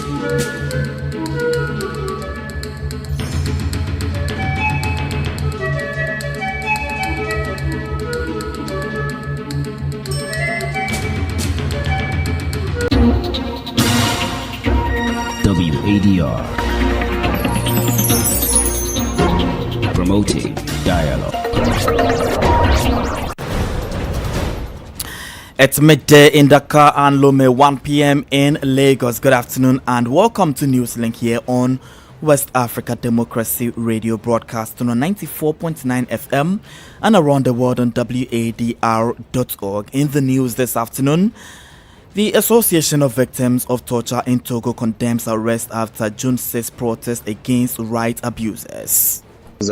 WADR, promoting dialogue. It's midday in Dakar and Lome, 1 p.m. in Lagos. Good afternoon and welcome to Newslink here on West Africa Democracy Radio, broadcasting on 94.9 FM and around the world on WADR.org. In the news this afternoon, the Association of Victims of Torture in Togo condemns arrest after June 6 protest against right abuses. We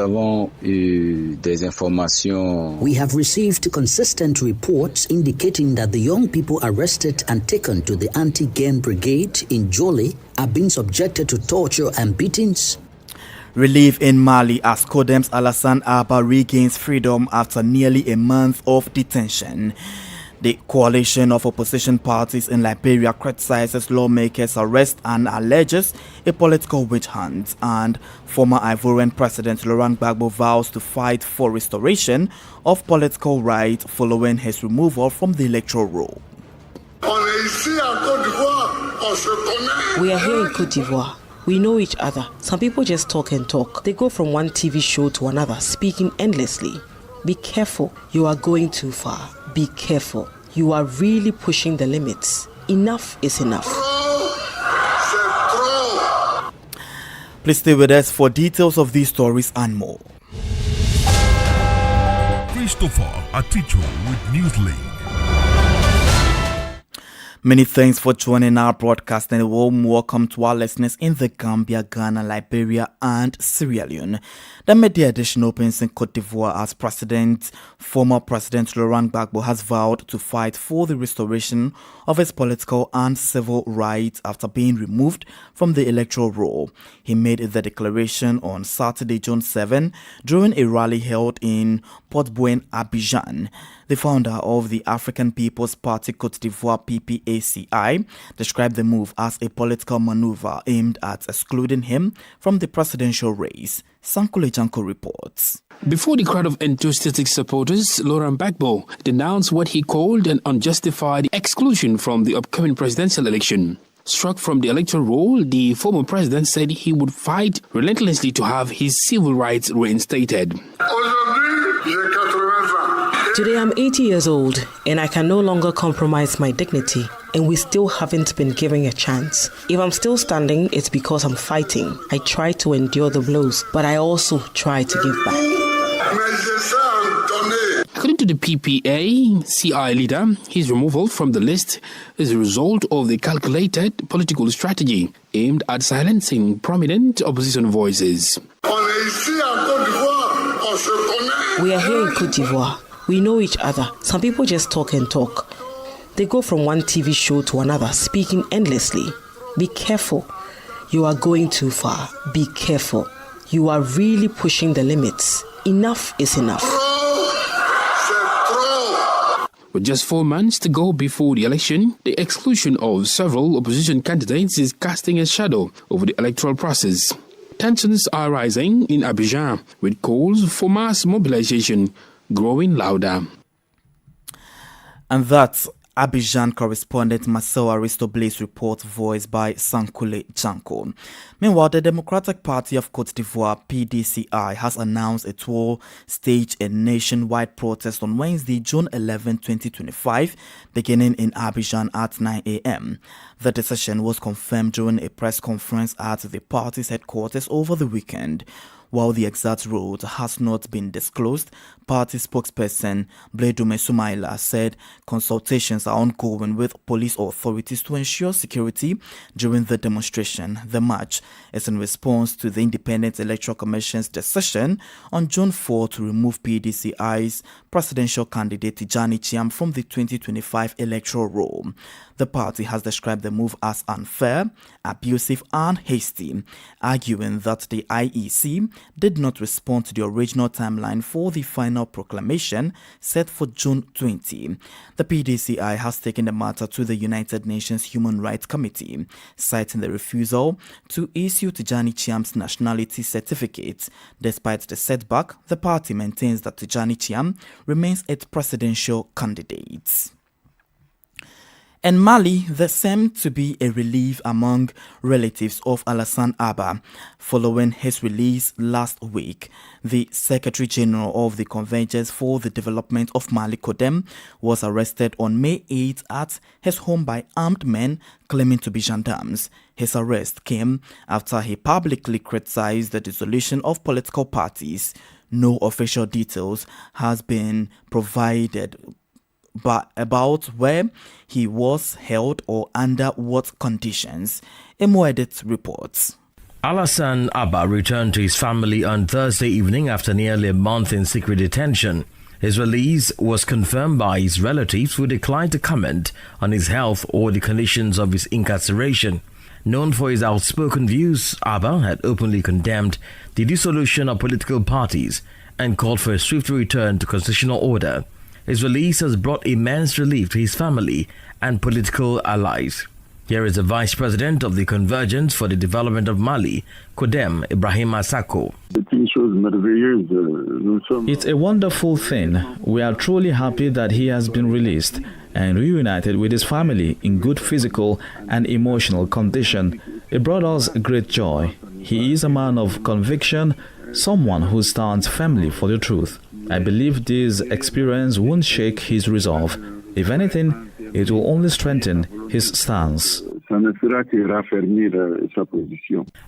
have received consistent reports indicating that the young people arrested and taken to the anti-gang brigade in Joli are being subjected to torture and beatings. Relief in Mali as Codem's Alassane Abba regains freedom after nearly a month of detention. The coalition of opposition parties in Liberia criticizes lawmakers' arrest and alleges a political witch hunt. And former Ivorian President Laurent Gbagbo vows to fight for restoration of political rights following his removal from the electoral roll. We are here in Côte d'Ivoire. We know each other. Some people just talk and talk. They go from one TV show to another, speaking endlessly. Be careful. You are going too far. Be careful. You are really pushing the limits. Enough is enough. Please stay with us for details of these stories and more. Christopher Aticho with Newslink. Many thanks for joining our broadcast and a warm welcome to our listeners in the Gambia, Ghana, Liberia and Sierra Leone. The media edition opens in Côte d'Ivoire as former President Laurent Gbagbo has vowed to fight for the restoration of his political and civil rights after being removed from the electoral roll. He made the declaration on Saturday, June 7, during a rally held in Port-Bouin, Abidjan. The founder of the African People's Party Côte d'Ivoire PPACI described the move as a political maneuver aimed at excluding him from the presidential race. Sankule Janko reports. Before the crowd of enthusiastic supporters, Laurent Gbagbo denounced what he called an unjustified exclusion from the upcoming presidential election. Struck from the electoral roll, the former president said he would fight relentlessly to have his civil rights reinstated. Today I'm 80 years old and I can no longer compromise my dignity, and we still haven't been given a chance. If I'm still standing, it's because I'm fighting. I try to endure the blows, but I also try to give back. According to the PPA-CI leader, his removal from the list is a result of the calculated political strategy aimed at silencing prominent opposition voices. We are here in Côte d'Ivoire. We know each other. Some people just talk and talk. They go from one TV show to another, speaking endlessly. Be careful. You are going too far. Be careful. You are really pushing the limits. Enough is enough. With just 4 months to go before the election, the exclusion of several opposition candidates is casting a shadow over the electoral process. Tensions are rising in Abidjan, with calls for mass mobilization growing louder. And that's Abidjan correspondent Marcel Aristoble's report, voiced by Sankule Janko. Meanwhile, the Democratic Party of Côte d'Ivoire, PDCI, has announced it will stage a nationwide protest on Wednesday, June 11, 2025, beginning in Abidjan at 9 a.m. The decision was confirmed during a press conference at the party's headquarters over the weekend. While the exact route has not been disclosed, party spokesperson Bledume Sumaila said consultations are ongoing with police authorities to ensure security during the demonstration. The march is in response to the Independent Electoral Commission's decision on June 4 to remove PDCI's presidential candidate Tijani Chiam from the 2025 electoral roll. The party has described the move as unfair, abusive and hasty, arguing that the IEC did not respond to the original timeline for the final proclamation set for June 20. The PDCI has taken the matter to the United Nations Human Rights Committee, citing the refusal to issue Tijani Chiam's nationality certificate. Despite the setback, the party maintains that Tijani Chiam remains its presidential candidate. In Mali, there seemed to be a relief among relatives of Alassane Abba following his release last week. The Secretary General of the Convergence for the Development of Mali, CODEM, was arrested on May 8 at his home by armed men claiming to be gendarmes. His arrest came after he publicly criticized the dissolution of political parties. No official details has been provided about where he was held or under what conditions. Emoedit reports. Alassane Abba returned to his family on Thursday evening after nearly a month in secret detention. His release was confirmed by his relatives, who declined to comment on his health or the conditions of his incarceration. Known for his outspoken views, Abba had openly condemned the dissolution of political parties and called for a swift return to constitutional order. His release has brought immense relief to his family and political allies. Here is the Vice President of the Convergence for the Development of Mali, CODEM, Ibrahim Asako. It's a wonderful thing. We are truly happy that he has been released and reunited with his family in good physical and emotional condition. It brought us great joy. He is a man of conviction, someone who stands firmly for the truth. I believe this experience won't shake his resolve. If anything, it will only strengthen his stance.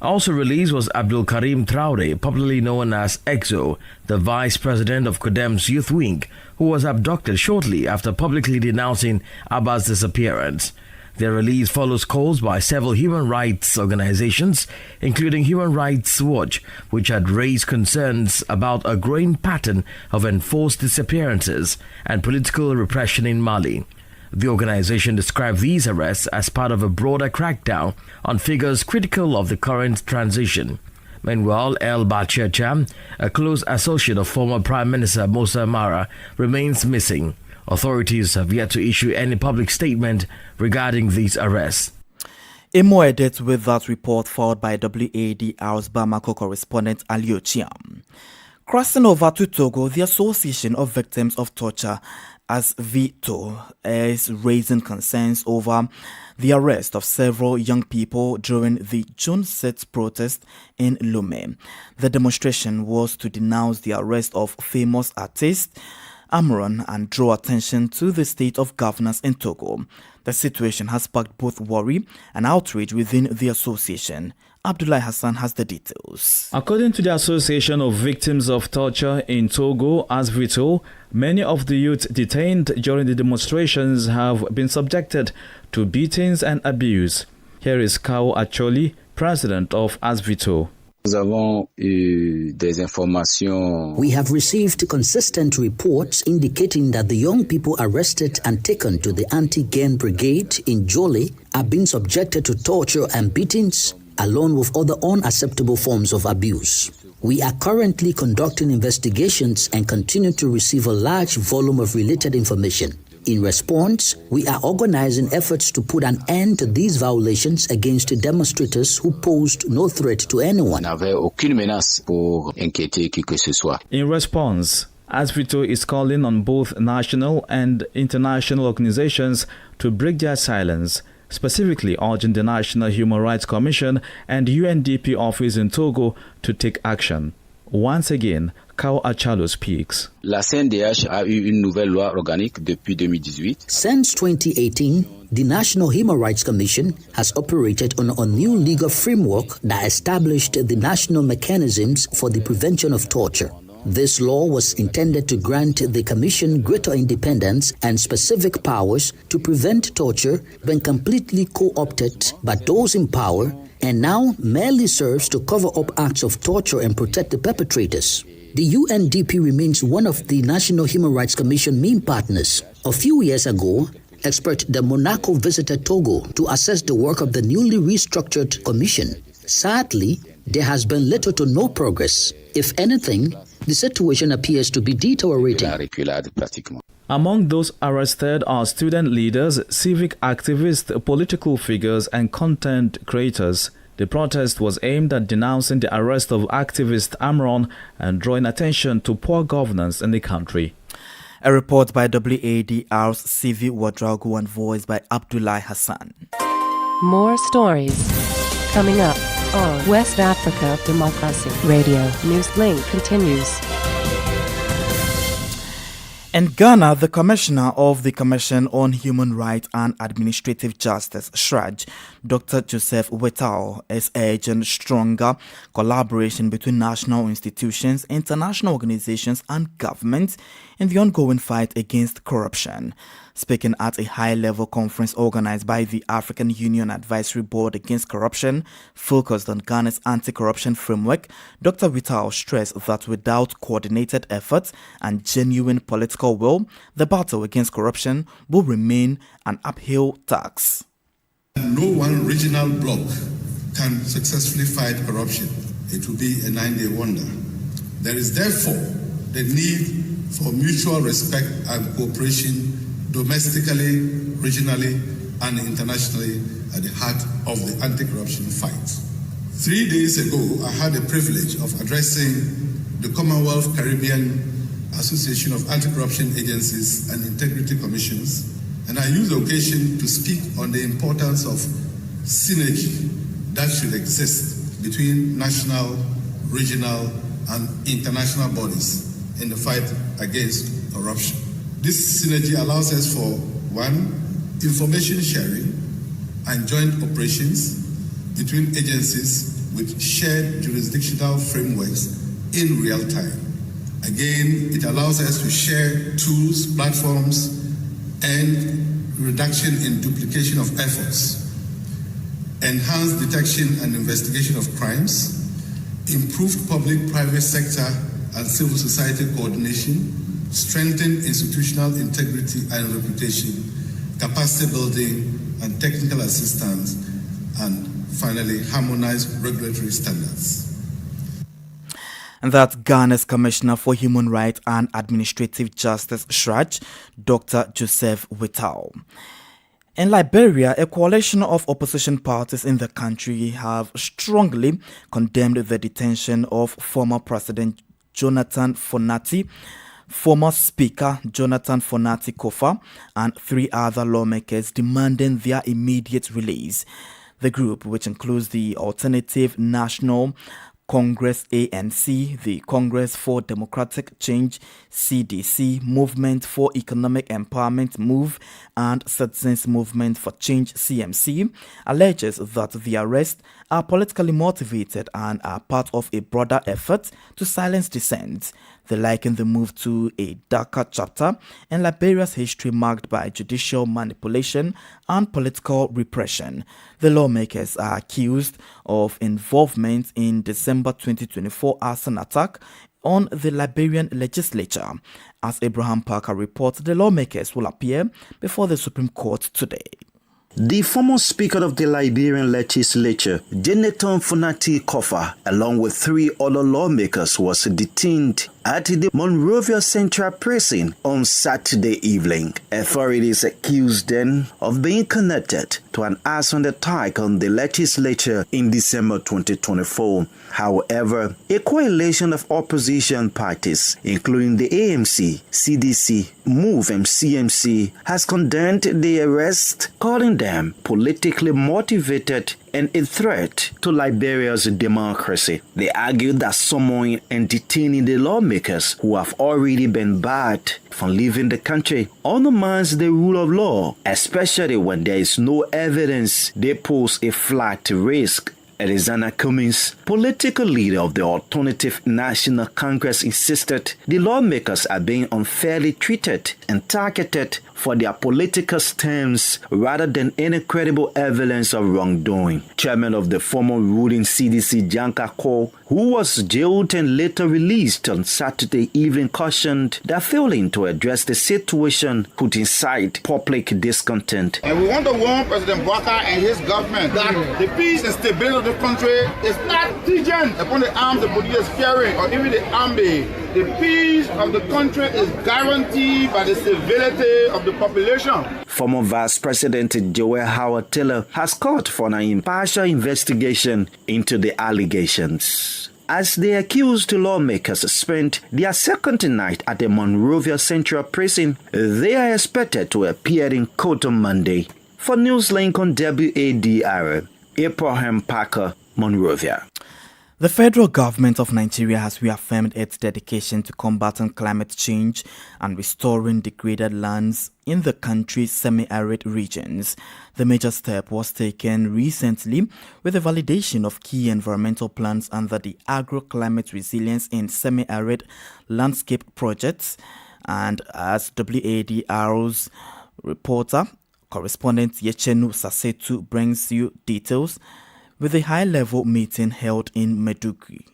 Also released was Abdul Karim Traore, popularly known as EXO, the Vice President of CODEM's youth wing, who was abducted shortly after publicly denouncing Abba's disappearance. Their release follows calls by several human rights organizations, including Human Rights Watch, which had raised concerns about a growing pattern of enforced disappearances and political repression in Mali. The organization described these arrests as part of a broader crackdown on figures critical of the current transition. Meanwhile, El Bachir Cham, a close associate of former Prime Minister Moussa Mara, remains missing. Authorities have yet to issue any public statement regarding these arrests. Emoedit with that report filed by WADR's Bamako correspondent Alio Chiam. Crossing over to Togo, the Association of Victims of Torture, OSIWA, is raising concerns over the arrest of several young people during the June 6 protest in Lomé. The demonstration was to denounce the arrest of famous artist Amron and draw attention to the state of governance in Togo. The situation has sparked both worry and outrage within the association. Abdullahi Hassan has the details. According to the Association of Victims of Torture in Togo, OSIWA, many of the youth detained during the demonstrations have been subjected to beatings and abuse. Here is Kao Acholi, president of OSIWA. We have received consistent reports indicating that the young people arrested and taken to the anti-gang brigade in Joli are being subjected to torture and beatings, along with other unacceptable forms of abuse. We are currently conducting investigations and continue to receive a large volume of related information. In response, we are organizing efforts to put an end to these violations against the demonstrators who posed no threat to anyone. In response, OSIWA is calling on both national and international organizations to break their silence, specifically urging the National Human Rights Commission and UNDP office in Togo to take action. Once again, Kao Achalo speaks. Since 2018, the National Human Rights Commission has operated on a new legal framework that established the national mechanisms for the prevention of torture. This law was intended to grant the Commission greater independence and specific powers to prevent torture when completely co-opted by those in power, and now merely serves to cover up acts of torture and protect the perpetrators. The UNDP remains one of the National Human Rights Commission main partners. A few years ago, expert de Monaco visited Togo to assess the work of the newly restructured commission. Sadly, there has been little to no progress. If anything, the situation appears to be deteriorating. Among those arrested are student leaders, civic activists, political figures, and content creators. The protest was aimed at denouncing the arrest of activist Amron and drawing attention to poor governance in the country. A report by WADR's CV Wadr and voiced by Abdullah Hassan. More stories coming up on West Africa Democracy Radio. Newslink continues. In Ghana, the Commissioner of the Commission on Human Rights and Administrative Justice, SHRAJ, Dr. Joseph Wetao, is urging stronger collaboration between national institutions, international organizations, and governments in the ongoing fight against corruption. Speaking at a high-level conference organized by the African Union Advisory Board Against Corruption, focused on Ghana's anti-corruption framework, Dr. Wetao stressed that without coordinated efforts and genuine political will, the battle against corruption will remain an uphill task. No one regional bloc can successfully fight corruption. It will be a 9-day wonder. There is therefore the need for mutual respect and cooperation domestically, regionally, and internationally at the heart of the anti-corruption fight. 3 days ago, I had the privilege of addressing the Commonwealth Caribbean Association of Anti-Corruption Agencies and Integrity Commissions, and I used the occasion to speak on the importance of synergy that should exist between national, regional, and international bodies in the fight against corruption. This synergy allows us for, 1, information sharing and joint operations between agencies with shared jurisdictional frameworks in real time. Again, it allows us to share tools, platforms, and reduction in duplication of efforts, enhanced detection and investigation of crimes, improved public-private sector and civil society coordination, strengthen institutional integrity and reputation, capacity building and technical assistance, and finally, harmonize regulatory standards. And that's Ghana's Commissioner for Human Rights and Administrative Justice, SHRAJ, Dr. Joseph Wetao. In Liberia, a coalition of opposition parties in the country have strongly condemned the detention of former President Jonathan Fonati, former Speaker Jonathan Fonati Kofa, and 3 other lawmakers, demanding their immediate release. The group, which includes the Alternative National Congress ANC, the Congress for Democratic Change CDC, Movement for Economic Empowerment MOVE, and Citizens Movement for Change CMC, alleges that the arrests are politically motivated and are part of a broader effort to silence dissent. They liken the move to a darker chapter in Liberia's history marked by judicial manipulation and political repression. The lawmakers are accused of involvement in December 2024 arson attack on the Liberian legislature. As Abraham Parker reports, the lawmakers will appear before the Supreme Court today. The former Speaker of the Liberian legislature, Jonathan Fonati Kofa, along with 3 other lawmakers, was detained at the Monrovia Central Prison on Saturday evening. Authorities accused them of being connected to an arson attack on the legislature in December 2024. However, a coalition of opposition parties, including the AMC, CDC, MOVE, and CMC, has condemned the arrest, calling them politically motivated and a threat to Liberia's democracy. They argued that summoning and detaining the lawmakers who have already been barred from leaving the country undermines the rule of law, especially when there is no evidence they pose a flat risk. Alexander Cummings, political leader of the Alternative National Congress, insisted the lawmakers are being unfairly treated and targeted for their political stems rather than any credible evidence of wrongdoing. Chairman of the former ruling CDC, Janka Ko, who was jailed and later released on Saturday evening, cautioned that failing to address the situation could incite public discontent. And we want to warn President Wadr and his government that the peace and stability of the country is not contingent upon the arms the police is carrying or even the army. The peace of the country is guaranteed by the civility of the population. Former Vice President Joel Howard Taylor has called for an impartial investigation into the allegations. As the accused lawmakers spent their second night at the Monrovia Central Prison, they are expected to appear in court on Monday. For Newslink on WADR, Abraham Parker, Monrovia. The federal government of Nigeria has reaffirmed its dedication to combating climate change and restoring degraded lands in the country's semi-arid regions. The major step was taken recently with the validation of key environmental plans under the Agro-Climate Resilience in Semi-Arid Landscape Projects. And as WADR's reporter, correspondent Yechenu Sasetu brings you details, with a high-level meeting held in Maiduguri.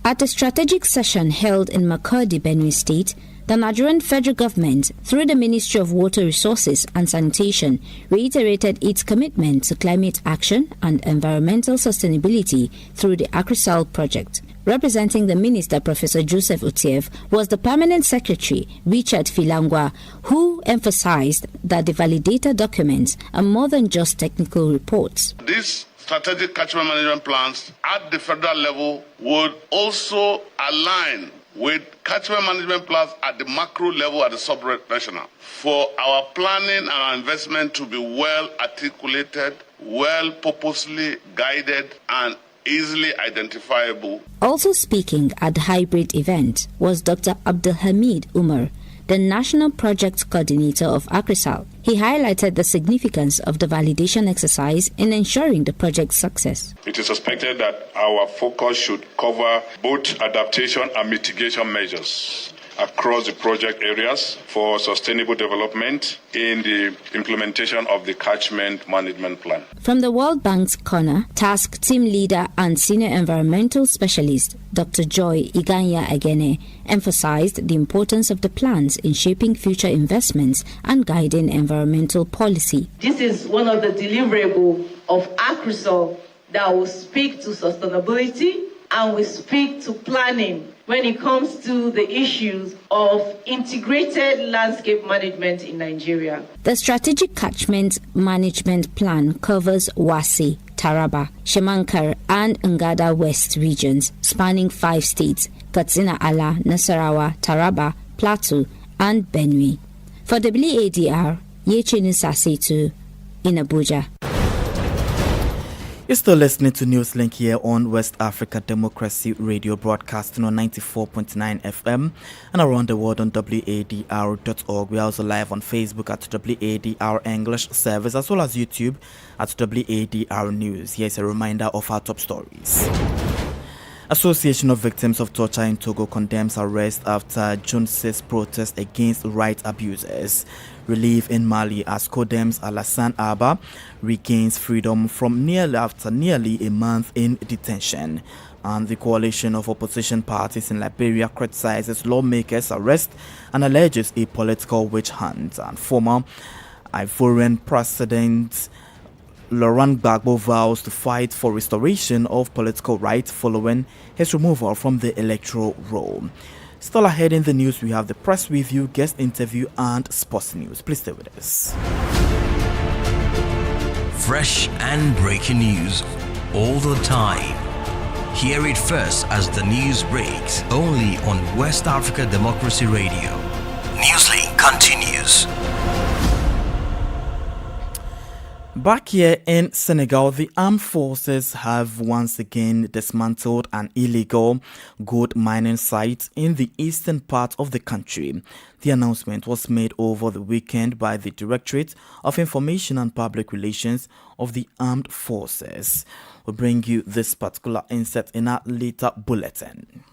At a strategic session held in Makurdi, Benue State, the Nigerian federal government, through the Ministry of Water Resources and Sanitation, reiterated its commitment to climate action and environmental sustainability through the AgriSal project. Representing the minister, Professor Joseph Otiev, was the permanent secretary, Richard Filangwa, who emphasized that the validated documents are more than just technical reports. This strategic catchment management plans at the federal level would also align with catchment management plans at the macro level at the sub-regional for our planning and our investment to be well articulated, well purposely guided, and easily identifiable. Also speaking at the hybrid event was Dr. Abdulhamid Umar, the National Project Coordinator of AgriSal. He highlighted the significance of the validation exercise in ensuring the project's success. It is expected that our focus should cover both adaptation and mitigation measures across the project areas for sustainable development in the implementation of the catchment management plan. From the World Bank's corner, task team leader and senior environmental specialist Dr. Joy Iganya Agene emphasized the importance of the plans in shaping future investments and guiding environmental policy. This is one of the deliverables of AgriSal that will speak to sustainability and will speak to planning when it comes to the issues of integrated landscape management in Nigeria. The strategic catchment management plan covers Wasi, Taraba, Shemankar and Ngada West regions spanning 5 states: Katsina Ala, Nasarawa, Taraba, Plateau and Benue. For WADR, Yechinu Sasetu in Abuja. You're still listening to Newslink here on West Africa Democracy Radio, broadcasting on 94.9 FM and around the world on WADR.org. We're also live on Facebook at WADR English Service, as well as YouTube at WADR News. Here's a reminder of our top stories. Association of Victims of Torture in Togo condemns arrest after June 6 protest against right abusers. Relief in Mali as CODEM's Alassane Abba regains freedom from after nearly a month in detention. And the coalition of opposition parties in Liberia criticizes lawmakers' arrest and alleges a political witch hunt. And former Ivorian President Laurent Gbagbo vows to fight for restoration of political rights following his removal from the electoral roll. Still ahead in the news, we have the press review, guest interview, and sports news. Please stay with us. Fresh and breaking news all the time. Hear it first as the news breaks, only on West Africa Democracy Radio. Newslink continues. Back here in Senegal, the armed forces have once again dismantled an illegal gold mining site in the eastern part of the country. The announcement was made over the weekend by the Directorate of Information and Public Relations of the Armed Forces. We'll bring you this particular inset in our later bulletin.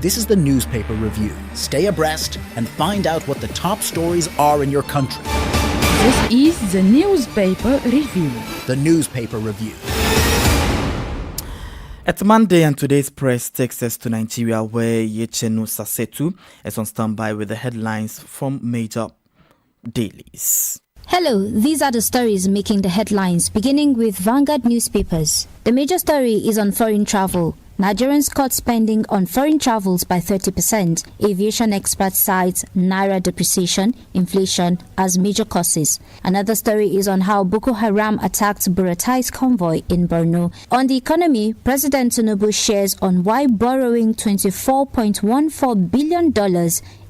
This is the Newspaper Review. Stay abreast and find out what the top stories are in your country. This is the Newspaper Review. The Newspaper Review. It's Monday and today's press takes us to Nigeria, where Yechenu Sasetu is on standby with the headlines from major dailies. Hello, these are the stories making the headlines, beginning with Vanguard newspapers. The major story is on foreign travel. Nigerians cut spending on foreign travels by 30%. Aviation experts cite naira depreciation, inflation as major causes. Another story is on how Boko Haram attacked Burattai's convoy in Borno. On the economy, President Tinubu shares on why borrowing $24.14 billion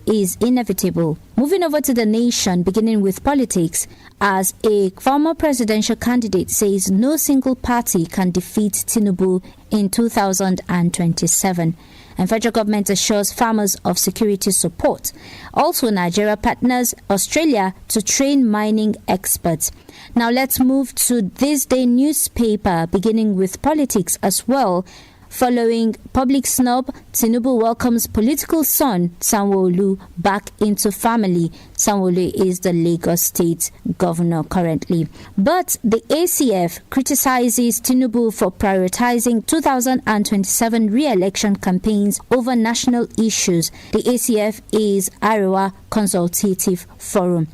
is inevitable. Moving over to The Nation, beginning with politics, as a former presidential candidate says no single party can defeat Tinubu in 2027. And federal government assures farmers of security support. Also, Nigeria partners Australia to train mining experts. Now let's move to This Day newspaper, beginning with politics as well. Following public snub, Tinubu welcomes political son Sanwo-Olu back into family. Sanwo-Olu is the Lagos State governor currently. But the ACF criticizes Tinubu for prioritizing 2027 re-election campaigns over national issues. The ACF is Arewa Consultative Forum.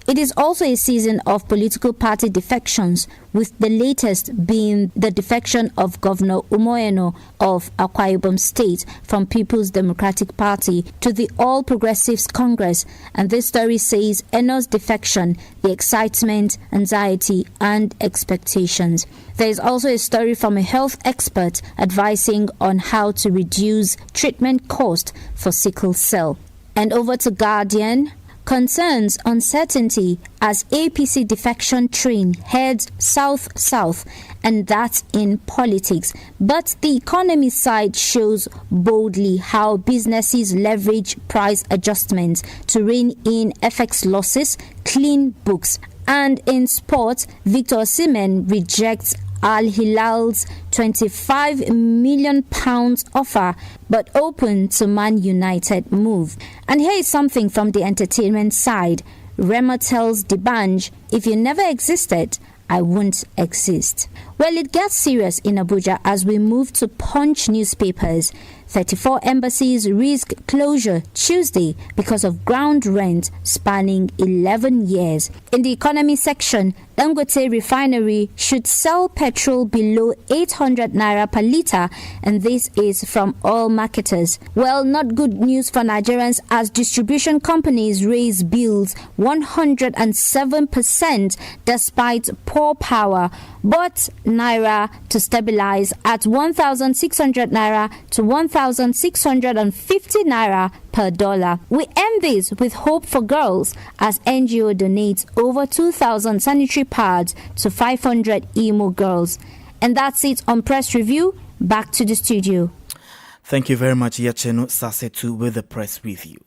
It is also a season of political party defections, with the latest being the defection of Governor Umoeno of Akwa Ibom State from People's Democratic Party to the All Progressives Congress. And this story says Eno's defection, the excitement, anxiety, and expectations. There is also a story from a health expert advising on how to reduce treatment cost for sickle cell. And over to Guardian. Concerns uncertainty as APC defection train heads south-south, and that's in politics. But the economy side shows boldly how businesses leverage price adjustments to rein in FX losses, clean books. And in sports, Victor Osimhen rejects Al Hilal's £25 million offer, but open to Man United move. And here is something from the entertainment side. Rema tells D'banj, if you never existed, I won't exist. Well, it gets serious in Abuja as we move to Punch newspapers. 34 embassies risk closure Tuesday because of ground rent spanning 11 years. In the economy section, Dangote refinery should sell petrol below 800 naira per litre, and this is from oil marketers. Well, not good news for Nigerians as distribution companies raise bills 107% despite poor power, but naira to stabilize at 1,600 naira to 1,650 naira per dollar. We end this with hope for girls as NGO donates over 2,000 sanitary pads to 500 emo girls. And that's it on Press Review. Back to the studio. Thank you very much, Yechenu Sasetu, with the Press Review.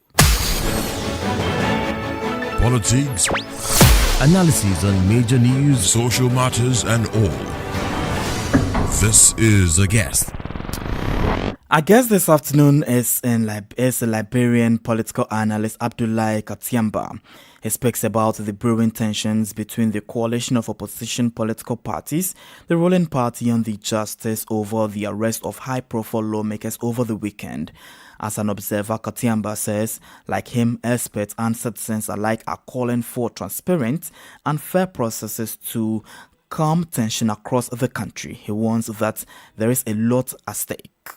Politics, analysis on major news, social matters, and all. This is A Guest. Our guest this afternoon is a Liberian political analyst, Abdullahi Katiamba. He speaks about the brewing tensions between the coalition of opposition political parties, the ruling party, and the justice over the arrest of high-profile lawmakers over the weekend. As an observer, Katiamba says, like him, experts and citizens alike are calling for transparent and fair processes to calm tension across the country. He warns that there is a lot at stake.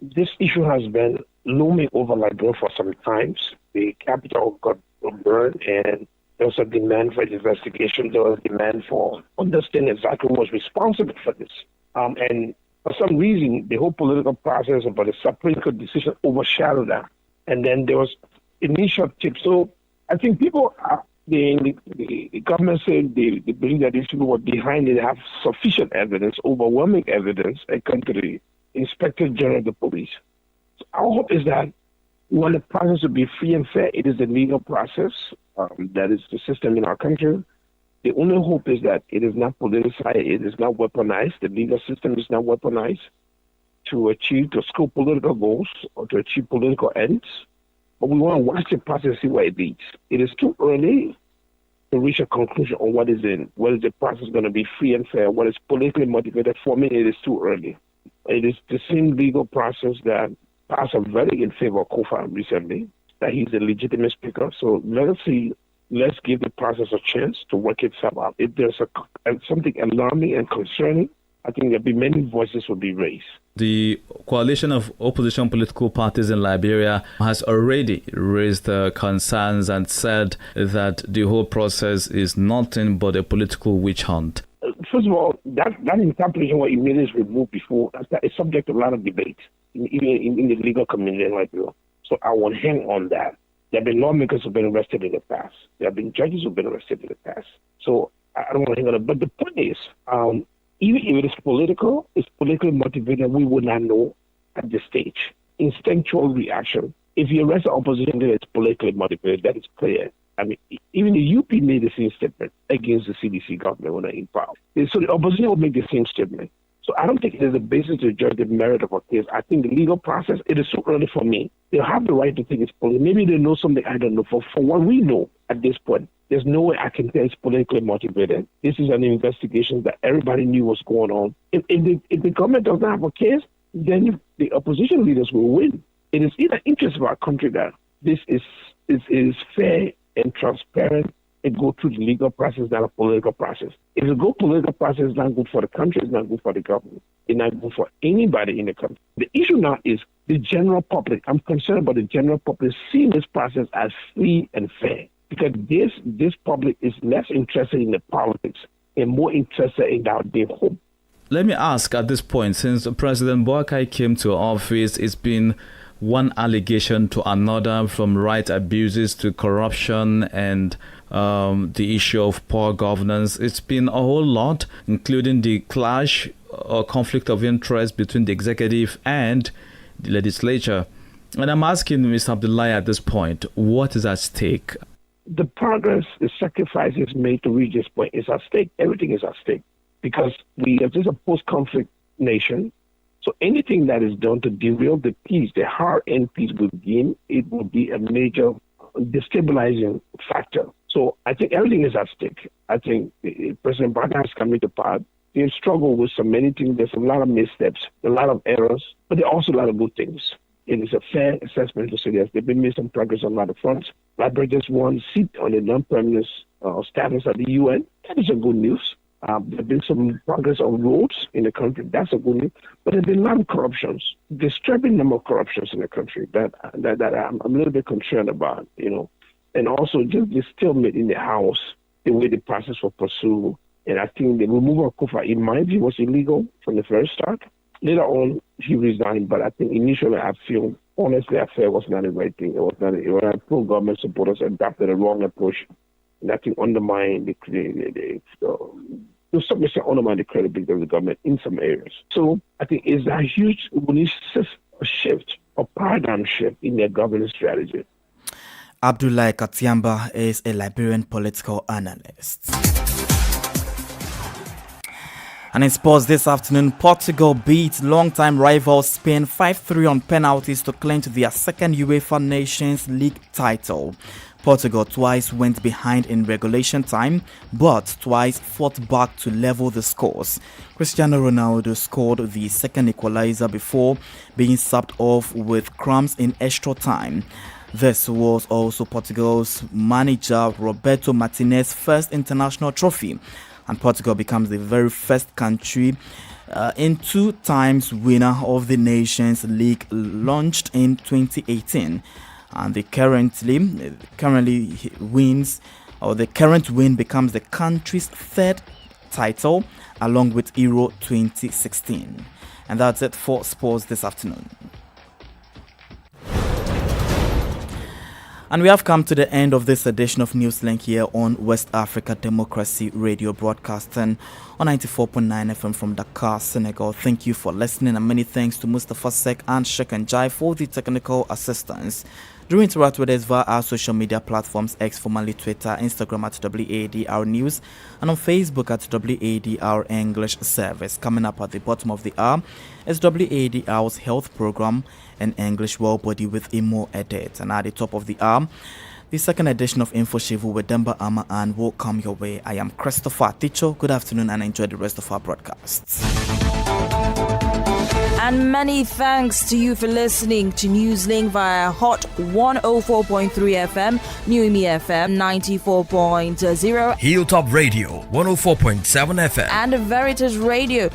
This issue has been looming over Liberia for some time. The capital got burned, and there was a demand for investigation. There was a demand for understanding exactly who was responsible for this. And for some reason, the whole political process about the Supreme Court decision overshadowed that. And then there was initiative. So I think people are, the government said they believe that these people were behind it. They have sufficient evidence, overwhelming evidence, according to the Inspector General of the Police. So our hope is that we want the process to be free and fair. It is the legal process. That is the system in our country. The only hope is that it is not politicized, it is not weaponized, the legal system is not weaponized to score political goals or to achieve political ends. But we want to watch the process and see where it leads. It is too early to reach a conclusion on what is the process going to be free and fair, what is politically motivated. For me, it is too early. It is the same legal process that passed a verdict in favor of Kofa recently, that he's a legitimate speaker. So let's give the process a chance to work itself out. If there's something alarming and concerning, I think there'll be many voices will be raised. The coalition of opposition political parties in Liberia has already raised concerns and said that the whole process is nothing but a political witch hunt. First of all, that interpretation what you made is removed before. It's subject to a lot of debate, even in the legal community in Liberia. So I won't hang on that. There have been lawmakers who have been arrested in the past. There have been judges who have been arrested in the past. So I don't want to hang on it. But the point is, even if it is political, it's politically motivated, we would not know at this stage. Instinctual reaction. If you arrest the opposition leader, it's politically motivated. That is clear. I mean, even the UP made the same statement against the CDC government when they're in power. So the opposition will make the same statement. So I don't think there's a basis to judge the merit of a case. I think the legal process, it is so early for me. They have the right to think it's political. Maybe they know something I don't know. For what we know at this point, there's no way I can tell it's politically motivated. This is an investigation that everybody knew was going on. If the government doesn't have a case, then the opposition leaders will win. It is in the interest of our country that this is fair and transparent and go through the legal process, not a political process. If the political process is not good for the country, it's not good for the government. It's not good for anybody in the country. The issue now is the general public. I'm concerned about the general public seeing this process as free and fair, because this public is less interested in the politics and more interested in our day home. Let me ask at this point, since President Boakai came to office, it's been one allegation to another, from right abuses to corruption and the issue of poor governance. It's been a whole lot, including the clash or conflict of interest between the executive and the legislature. And I'm asking Mr. Abdullahi at this point, what is at stake? The progress, the sacrifices made to reach this point is at stake. Everything is at stake because we are just a post-conflict nation. So anything that is done to derail the peace, the hard-earned peace will gain, it will be a major destabilizing factor. So I think everything is at stake. I think President Biden has come into power. They've struggled with so many things. There's a lot of missteps, a lot of errors, but there are also a lot of good things. It is a fair assessment to say yes, they've been made some progress on a lot of fronts. Liberia just won a seat on the non-permanent status at the UN. That is a good news. There have been some progress on roads in the country. That's a good news. But there have been a lot of corruptions, disturbing number of corruptions in the country that I'm a little bit concerned about, And also just the stalemate in the House, the way the process was pursued. And I think the removal of Kofa, in my view, was illegal from the first start. Later on, he resigned, but I think initially I feel, honestly, I feel it was not the right thing. It was not. When pro-government supporters adopted a wrong approach, and I think undermined the credibility of the government in some areas. So I think it's a huge, we need a shift, a paradigm shift in their governance strategy. Abdullahi Katiamba is a Liberian political analyst. And in sports this afternoon, Portugal beat longtime rivals Spain 5-3 on penalties to clinch their second UEFA Nations League title. Portugal twice went behind in regulation time, but twice fought back to level the scores. Cristiano Ronaldo scored the second equalizer before being subbed off with crumbs in extra time. This was also Portugal's manager Roberto Martinez's first international trophy, and Portugal becomes the very first country in 2 times winner of the Nations League launched in 2018. And the current win becomes the country's 3rd title, along with Euro 2016. And that's it for sports this afternoon. And we have come to the end of this edition of Newslink here on West Africa Democracy Radio, broadcasting on 94.9 FM from Dakar, Senegal. Thank you for listening, and many thanks to Mustafa Sek and Seconde for the technical assistance. Do interact with us via our social media platforms, X, formerly Twitter, Instagram at WADR News, and on Facebook at WADR English Service. Coming up at the bottom of the hour is WADR's health program and English Well Body with Imo Edit. And at the top of the hour, the second edition of Info Shivu with Demba Ama and will come your way. I am Christopher Ticho. Good afternoon and enjoy the rest of our broadcasts. And many thanks to you for listening to Newslink via Hot 104.3 FM, New Me FM 94.0, Hilltop Radio 104.7 FM, and Veritas Radio